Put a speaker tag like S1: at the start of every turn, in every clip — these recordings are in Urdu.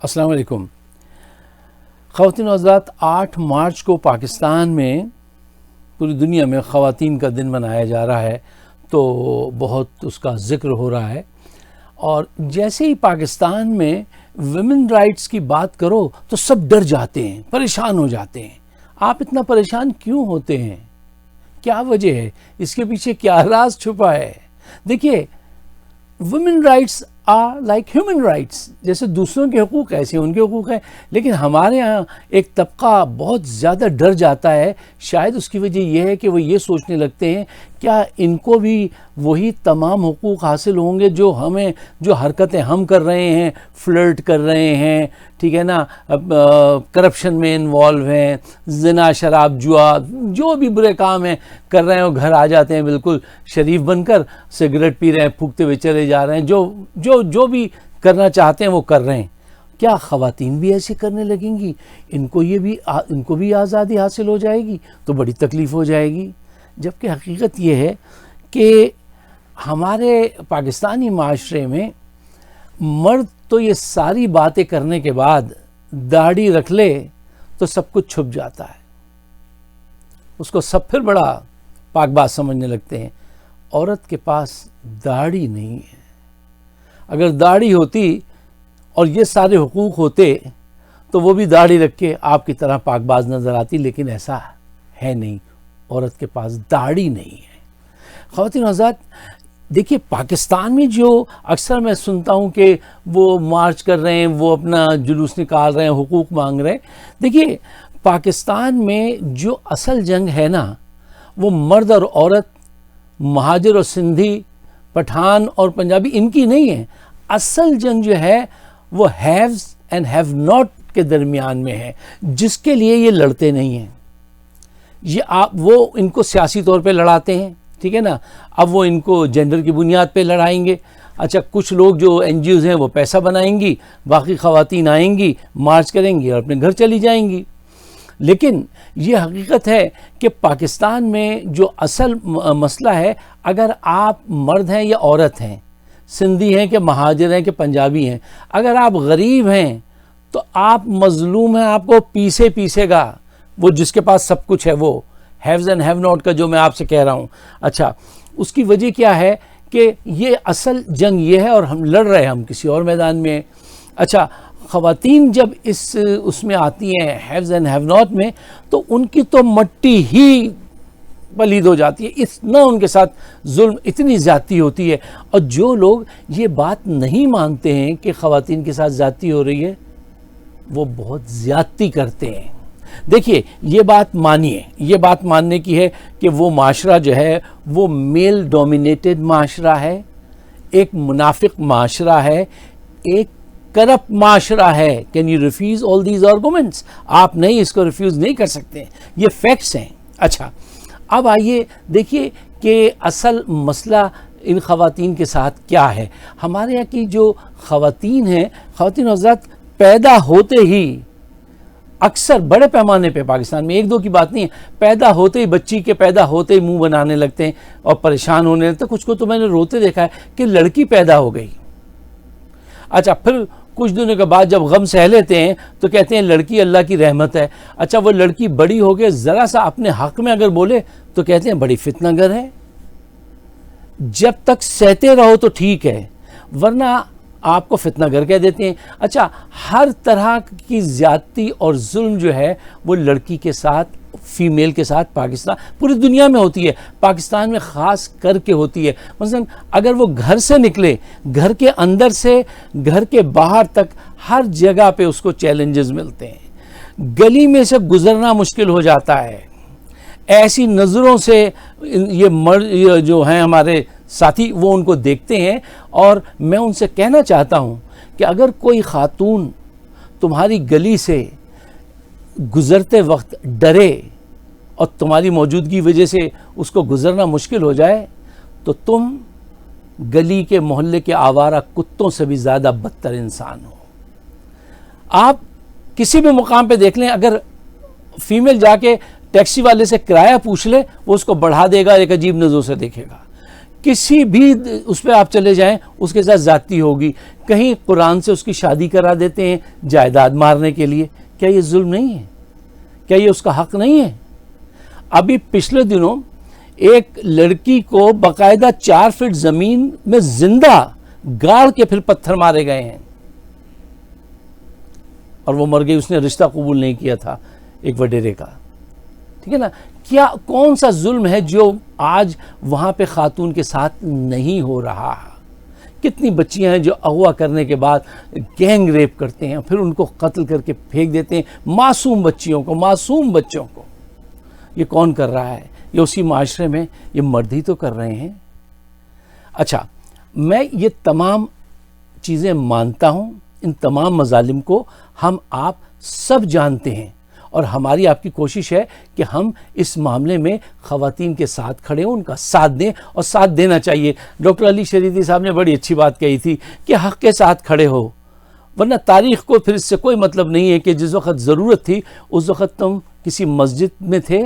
S1: السلام علیکم خواتین و حضرات، 8 مارچ کو پاکستان میں پوری دنیا میں خواتین کا دن منایا جا رہا ہے، تو بہت اس کا ذکر ہو رہا ہے۔ اور جیسے ہی پاکستان میں ویمن رائٹس کی بات کرو تو سب ڈر جاتے ہیں، پریشان ہو جاتے ہیں۔ آپ اتنا پریشان کیوں ہوتے ہیں؟ کیا وجہ ہے؟ اس کے پیچھے کیا راز چھپا ہے؟ دیکھیے، women rights are like human rights, جیسے دوسروں کے حقوق ایسے ان کے حقوق ہیں، لیکن ہمارے ہاں ایک طبقہ بہت زیادہ ڈر جاتا ہے۔ شاید اس کی وجہ یہ ہے کہ وہ یہ سوچنے لگتے ہیں کیا ان کو بھی وہی تمام حقوق حاصل ہوں گے جو حرکتیں ہم کر رہے ہیں، فلرٹ کر رہے ہیں، ٹھیک ہے نا، کرپشن میں انوالو ہیں، زنا، شراب، جوا، جو بھی برے کام ہیں کر رہے ہیں، وہ گھر آ جاتے ہیں بالکل شریف بن کر، سگریٹ پی رہے ہیں، پھونکتے ہوئے چلے جا رہے ہیں، جو بھی کرنا چاہتے ہیں وہ کر رہے ہیں۔ کیا خواتین بھی ایسے کرنے لگیں گی؟ ان کو بھی آزادی حاصل ہو جائے گی تو بڑی تکلیف ہو جائے گی۔ جبکہ حقیقت یہ ہے کہ ہمارے پاکستانی معاشرے میں مرد تو یہ ساری باتیں کرنے کے بعد داڑھی رکھ لے تو سب کچھ چھپ جاتا ہے، اس کو سب پھر بڑا پاک باز سمجھنے لگتے ہیں۔ عورت کے پاس داڑھی نہیں ہے۔ اگر داڑھی ہوتی اور یہ سارے حقوق ہوتے تو وہ بھی داڑھی رکھ کے آپ کی طرح پاک باز نظر آتی، لیکن ایسا ہے نہیں، عورت کے پاس داڑھی نہیں ہے۔ خواتین و حضرات، دیکھیے، پاکستان میں جو اکثر میں سنتا ہوں کہ وہ مارچ کر رہے ہیں، وہ اپنا جلوس نکال رہے ہیں، حقوق مانگ رہے ہیں، دیکھیے پاکستان میں جو اصل جنگ ہے نا، وہ مرد اور عورت، مہاجر اور سندھی، پٹھان اور پنجابی، ان کی نہیں ہے۔ اصل جنگ جو ہے وہ ہیوز اینڈ ہیو ناٹ کے درمیان میں ہے، جس کے لیے یہ لڑتے نہیں ہیں۔ وہ ان کو سیاسی طور پہ لڑاتے ہیں، ٹھیک ہے نا، اب وہ ان کو جینڈر کی بنیاد پہ لڑائیں گے۔ اچھا، کچھ لوگ جو این جی اوز ہیں وہ پیسہ بنائیں گی، باقی خواتین آئیں گی، مارچ کریں گی اور اپنے گھر چلی جائیں گی۔ لیکن یہ حقیقت ہے کہ پاکستان میں جو اصل مسئلہ ہے، اگر آپ مرد ہیں یا عورت ہیں، سندھی ہیں کہ مہاجر ہیں کہ پنجابی ہیں، اگر آپ غریب ہیں تو آپ مظلوم ہیں، آپ کو پیسے گا وہ جس کے پاس سب کچھ ہے، وہ ہیوز اینڈ ہیو ناٹ کا جو میں آپ سے کہہ رہا ہوں۔ اچھا، اس کی وجہ کیا ہے کہ یہ اصل جنگ یہ ہے، اور ہم لڑ رہے ہیں، ہم کسی اور میدان میں۔ اچھا، خواتین جب اس میں آتی ہیں ہیوز اینڈ ہیو ناٹ میں، تو ان کی تو مٹی ہی پلید ہو جاتی ہے، اتنا ان کے ساتھ ظلم، اتنی زیادتی ہوتی ہے۔ اور جو لوگ یہ بات نہیں مانتے ہیں کہ خواتین کے ساتھ زیادتی ہو رہی ہے، وہ بہت زیادتی کرتے ہیں۔ دیکھیے، یہ بات مانیے، یہ بات ماننے کی ہے کہ وہ معاشرہ جو ہے وہ میل ڈومینیٹڈ معاشرہ ہے، ایک منافق معاشرہ ہے، ایک کرپٹ معاشرہ ہے۔ Can you refuse all these arguments? آپ نہیں، اس کو ریفیوز نہیں کر سکتے، یہ فیکٹس ہیں۔ اچھا، اب آئیے دیکھیے کہ اصل مسئلہ ان خواتین کے ساتھ کیا ہے۔ ہمارے یہاں کی جو خواتین ہیں، خواتین حضرات، پیدا ہوتے ہی اکثر بڑے پیمانے پہ پاکستان میں، ایک دو کی بات نہیں ہے، پیدا ہوتے ہی بچی کے پیدا ہوتے ہی منہ بنانے لگتے ہیں اور پریشان ہونے لگتے ہیں۔ کچھ کو تو میں نے روتے دیکھا ہے کہ لڑکی پیدا ہو گئی۔ اچھا، پھر کچھ دنوں کے بعد جب غم سہ لیتے ہیں تو کہتے ہیں لڑکی اللہ کی رحمت ہے۔ اچھا، وہ لڑکی بڑی ہو گئی، ذرا سا اپنے حق میں اگر بولے تو کہتے ہیں بڑی فتنہ گر ہے۔ جب تک سہتے رہو تو ٹھیک ہے، ورنہ آپ کو فتنہ گر کہہ دیتے ہیں۔ اچھا، ہر طرح کی زیادتی اور ظلم جو ہے وہ لڑکی کے ساتھ، فیمیل کے ساتھ پاکستان، پوری دنیا میں ہوتی ہے، پاکستان میں خاص کر کے ہوتی ہے۔ مثلا اگر وہ گھر سے نکلے، گھر کے اندر سے گھر کے باہر تک، ہر جگہ پہ اس کو چیلنجز ملتے ہیں، گلی میں سے گزرنا مشکل ہو جاتا ہے۔ ایسی نظروں سے یہ جو ہیں ہمارے ساتھی، وہ ان کو دیکھتے ہیں۔ اور میں ان سے کہنا چاہتا ہوں کہ اگر کوئی خاتون تمہاری گلی سے گزرتے وقت ڈرے اور تمہاری موجودگی وجہ سے اس کو گزرنا مشکل ہو جائے، تو تم گلی کے محلے کے آوارہ کتوں سے بھی زیادہ بدتر انسان ہو۔ آپ کسی بھی مقام پہ دیکھ لیں، اگر فیمیل جا کے ٹیکسی والے سے کرایہ پوچھ لے، وہ اس کو بڑھا دے گا، ایک عجیب نظروں سے دیکھے گا۔ کسی بھی اس پہ آپ چلے جائیں، اس کے ساتھ زیادتی ہوگی۔ کہیں قرآن سے اس کی شادی کرا دیتے ہیں جائیداد مارنے کے لیے. کیا یہ ظلم نہیں ہے؟ کیا یہ اس کا حق نہیں ہے؟ ابھی پچھلے دنوں ایک لڑکی کو باقاعدہ 4 فٹ زمین میں زندہ گاڑ کے پھر پتھر مارے گئے ہیں اور وہ مر گئی. اس نے رشتہ قبول نہیں کیا تھا ایک وڈیرے کا. ٹھیک ہے نا. کیا کون سا ظلم ہے جو آج وہاں پہ خاتون کے ساتھ نہیں ہو رہا؟ کتنی بچیاں ہیں جو اغوا کرنے کے بعد گینگ ریپ کرتے ہیں پھر ان کو قتل کر کے پھینک دیتے ہیں. معصوم بچیوں کو، معصوم بچوں کو. یہ کون کر رہا ہے؟ یہ اسی معاشرے میں یہ مرد ہی تو کر رہے ہیں. اچھا، میں یہ تمام چیزیں مانتا ہوں. ان تمام مظالم کو ہم آپ سب جانتے ہیں اور ہماری آپ کی کوشش ہے کہ ہم اس معاملے میں خواتین کے ساتھ کھڑے ہوں، ان کا ساتھ دیں اور ساتھ دینا چاہیے. ڈاکٹر علی شریعتی صاحب نے بڑی اچھی بات کہی تھی کہ حق کے ساتھ کھڑے ہو، ورنہ تاریخ کو پھر اس سے کوئی مطلب نہیں ہے کہ جس وقت ضرورت تھی اس وقت تم کسی مسجد میں تھے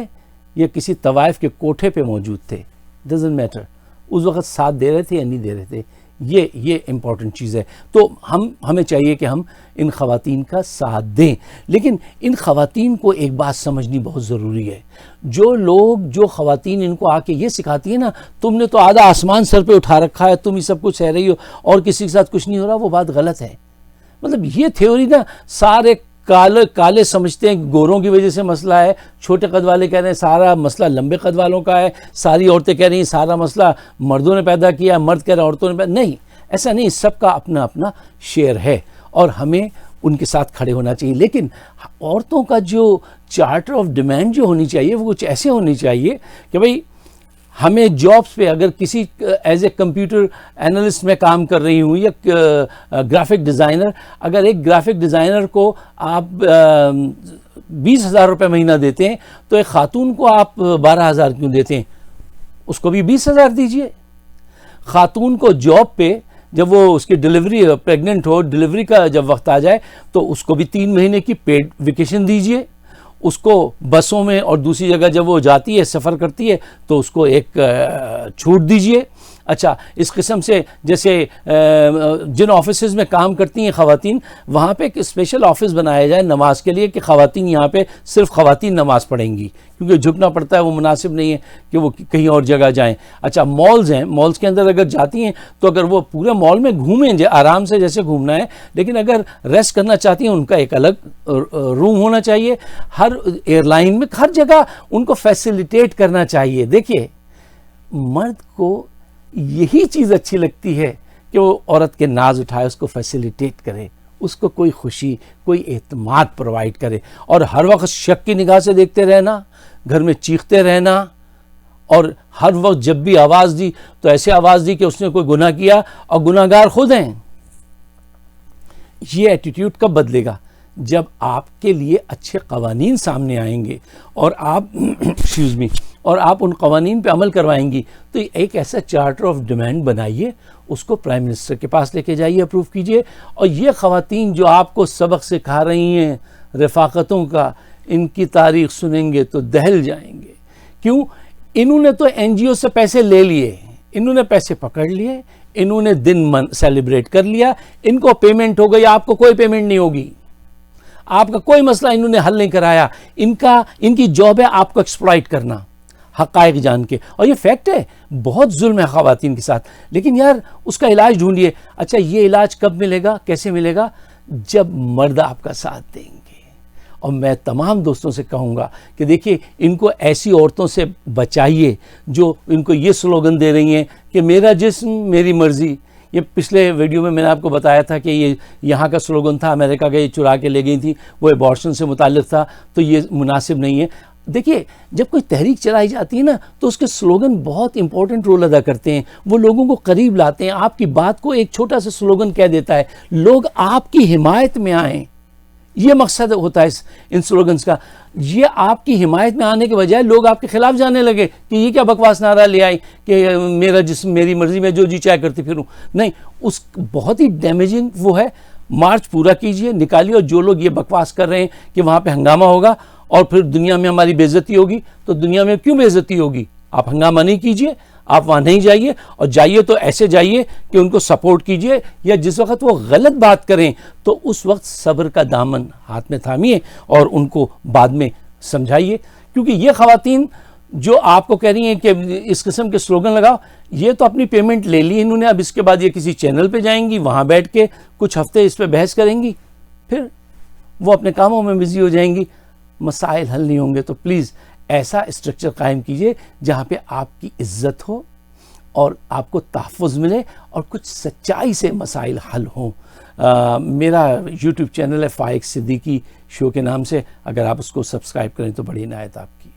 S1: یا کسی طوائف کے کوٹھے پہ موجود تھے. ڈزنٹ میٹر اس وقت ساتھ دے رہے تھے یا نہیں دے رہے تھے. یہ امپورٹنٹ چیز ہے. تو ہمیں چاہیے کہ ہم ان خواتین کا ساتھ دیں. لیکن ان خواتین کو ایک بات سمجھنی بہت ضروری ہے. جو خواتین ان کو آ کے یہ سکھاتی ہیں نا تم نے تو آدھا آسمان سر پہ اٹھا رکھا ہے، تم ہی سب کچھ سہ رہی ہو اور کسی کے ساتھ کچھ نہیں ہو رہا، وہ بات غلط ہے. مطلب یہ تھیوری نا سارے کالے سمجھتے ہیں گوروں کی وجہ سے مسئلہ ہے، چھوٹے قد والے کہہ رہے ہیں سارا مسئلہ لمبے قد والوں کا ہے، ساری عورتیں کہہ رہی ہیں سارا مسئلہ مردوں نے پیدا کیا، مرد کہہ رہے ہیں عورتوں نے پیدا. نہیں، ایسا نہیں. سب کا اپنا اپنا شیئر ہے اور ہمیں ان کے ساتھ کھڑے ہونا چاہیے. لیکن عورتوں کا جو چارٹر آف ڈیمانڈ جو ہونی چاہیے وہ کچھ ایسے ہونی چاہیے کہ بھئی ہمیں جابس پہ اگر کسی ایز اے کمپیوٹر اینالسٹ میں کام کر رہی ہوں یا گرافک ڈیزائنر، اگر ایک گرافک ڈیزائنر کو آپ 20,000 روپے مہینہ دیتے ہیں تو ایک خاتون کو آپ 12,000 کیوں دیتے ہیں؟ اس کو بھی 20,000 دیجئے. خاتون کو جاب پہ جب وہ اس کی ڈیلیوری پریگننٹ ہو، ڈیلیوری کا جب وقت آ جائے تو اس کو بھی 3 مہینے کی پیڈ ویکیشن دیجئے. اس کو بسوں میں اور دوسری جگہ جب وہ جاتی ہے سفر کرتی ہے تو اس کو ایک چھوٹ دیجئے. اچھا، اس قسم سے جیسے جن آفیسز میں کام کرتی ہیں خواتین وہاں پہ ایک اسپیشل آفس بنایا جائے نماز کے لیے کہ خواتین یہاں پہ صرف خواتین نماز پڑھیں گی، کیونکہ جھکنا پڑتا ہے، وہ مناسب نہیں ہے کہ وہ کہیں اور جگہ جائیں. اچھا، مالز ہیں، مالز کے اندر اگر جاتی ہیں تو اگر وہ پورے مال میں گھومیں آرام سے جیسے گھومنا ہے، لیکن اگر ریسٹ کرنا چاہتی ہیں ان کا ایک الگ روم ہونا چاہیے. ہر ایئر لائن میں ہر جگہ ان کو فیسیلیٹیٹ کرنا چاہیے. دیکھیے، مرد کو یہی چیز اچھی لگتی ہے کہ وہ عورت کے ناز اٹھائے، اس کو فیسیلیٹیٹ کرے، اس کو کوئی خوشی، کوئی اعتماد پرووائڈ کرے. اور ہر وقت شک کی نگاہ سے دیکھتے رہنا، گھر میں چیختے رہنا، اور ہر وقت جب بھی آواز دی تو ایسے آواز دی کہ اس نے کوئی گناہ کیا اور گناہ گار خود ہیں. یہ ایٹیٹیوڈ کب بدلے گا؟ جب آپ کے لیے اچھے قوانین سامنے آئیں گے اور آپ ان قوانین پہ عمل کروائیں گی. تو ایک ایسا چارٹر آف ڈیمانڈ بنائیے، اس کو پرائم منسٹر کے پاس لے کے جائیے، اپروو کیجئے. اور یہ خواتین جو آپ کو سبق سکھا رہی ہیں رفاقتوں کا، ان کی تاریخ سنیں گے تو دہل جائیں گے. کیوں؟ انہوں نے تو این جی او سے پیسے لے لیے، انہوں نے پیسے پکڑ لیے، انہوں نے دن سیلیبریٹ کر لیا، ان کو پیمنٹ ہو گئی، آپ کو کوئی پیمنٹ نہیں ہوگی. آپ کا کوئی مسئلہ انہوں نے حل نہیں کرایا. ان کی جاب ہے آپ کو ایکسپلائٹ کرنا حقائق جان کے. اور یہ فیکٹ ہے، بہت ظلم ہے خواتین کے ساتھ. لیکن یار اس کا علاج ڈھونڈیے. اچھا، یہ علاج کب ملے گا، کیسے ملے گا؟ جب مرد آپ کا ساتھ دیں گے. اور میں تمام دوستوں سے کہوں گا کہ دیکھیے، ان کو ایسی عورتوں سے بچائیے جو ان کو یہ سلوگن دے رہی ہیں کہ میرا جسم میری مرضی. یہ پچھلے ویڈیو میں نے آپ کو بتایا تھا کہ یہ یہاں کا سلوگن تھا، امریکہ کا یہ چرا کے لے گئی تھی، وہ ایبارشن سے متعلق تھا، تو یہ مناسب نہیں ہے. دیکھیے، جب کوئی تحریک چلائی جاتی ہے نا تو اس کے سلوگن بہت امپورٹنٹ رول ادا کرتے ہیں. وہ لوگوں کو قریب لاتے ہیں. آپ کی بات کو ایک چھوٹا سا سلوگن کہہ دیتا ہے، لوگ آپ کی حمایت میں آئیں. یہ مقصد ہوتا ہے ان سلوگنز کا. یہ آپ کی حمایت میں آنے کے بجائے لوگ آپ کے خلاف جانے لگے کہ یہ کیا بکواس نعرہ لے آئی کہ میرا جسم میری مرضی، میں جو جی چاہے کرتی پھروں. نہیں، اس بہت ہی ڈیمیجنگ وہ ہے. مارچ پورا کیجئے، نکالیے. اور جو لوگ یہ بکواس کر رہے ہیں کہ وہاں پہ ہنگامہ ہوگا اور پھر دنیا میں ہماری بے عزتی ہوگی، تو دنیا میں کیوں بے عزتی ہوگی؟ آپ ہنگامہ نہیں کیجئے، آپ وہاں نہیں جائیے، اور جائیے تو ایسے جائیے کہ ان کو سپورٹ کیجئے، یا جس وقت وہ غلط بات کریں تو اس وقت صبر کا دامن ہاتھ میں تھامیے اور ان کو بعد میں سمجھائیے. کیونکہ یہ خواتین جو آپ کو کہہ رہی ہیں کہ اس قسم کے سلوگن لگاؤ، یہ تو اپنی پیمنٹ لے لی انہوں نے، اب اس کے بعد یہ کسی چینل پہ جائیں گی، وہاں بیٹھ کے کچھ ہفتے اس پہ بحث کریں گی، پھر وہ اپنے کاموں میں بزی ہو جائیں گی، مسائل حل نہیں ہوں گے. تو پلیز ایسا اسٹرکچر قائم کیجئے جہاں پہ آپ کی عزت ہو اور آپ کو تحفظ ملے اور کچھ سچائی سے مسائل حل ہوں. میرا یوٹیوب چینل ہے فائق صدیقی شو کے نام سے، اگر آپ اس کو سبسکرائب کریں تو بڑی عنایت آپ کی.